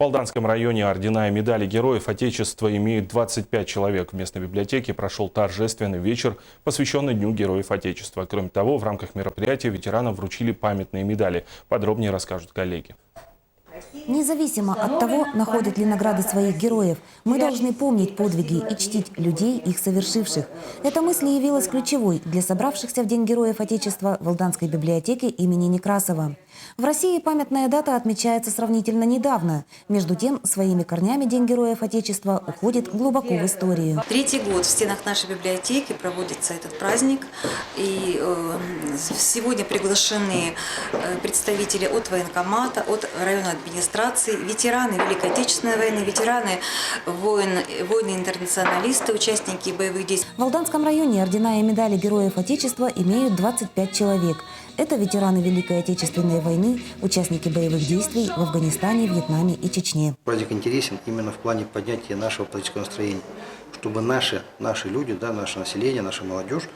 В Алданском районе ордена и медали Героев Отечества имеют 25 человек. В местной библиотеке прошел торжественный вечер, посвященный Дню Героев Отечества. Кроме того, в рамках мероприятия ветеранам вручили памятные медали. Подробнее расскажут коллеги. Независимо от того, находят ли награды своих героев, мы должны помнить подвиги и чтить людей, их совершивших. Эта мысль явилась ключевой для собравшихся в День Героев Отечества в Алданской библиотеке имени Некрасова. В России памятная дата отмечается сравнительно недавно. Между тем, своими корнями День Героев Отечества уходит глубоко в историю. Третий год в стенах нашей библиотеки проводится этот праздник. И сегодня приглашены представители от военкомата, от районной администрации, ветераны Великой Отечественной войны, ветераны воины-интернационалисты, участники боевых действий. В Алданском районе ордена и медали Героев Отечества имеют 25 человек. Это ветераны Великой Отечественной войны, участники боевых действий в Афганистане, Вьетнаме и Чечне. Праздник интересен именно в плане поднятия нашего политического настроения, чтобы наши люди, наше население, наша молодежь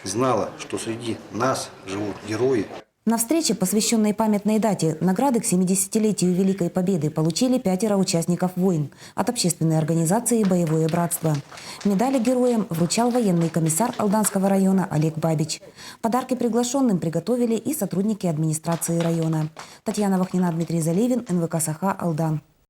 знала, что среди нас живут герои. На встрече, посвященной памятной дате, награды к 70-летию Великой Победы получили 5 участников войн от общественной организации «Боевое братство». Медали героям вручал военный комиссар Алданского района Олег Бабич. Подарки приглашенным приготовили и сотрудники администрации района. Татьяна Вахнина, Дмитрий Заливин, НВК «Саха», Алдан.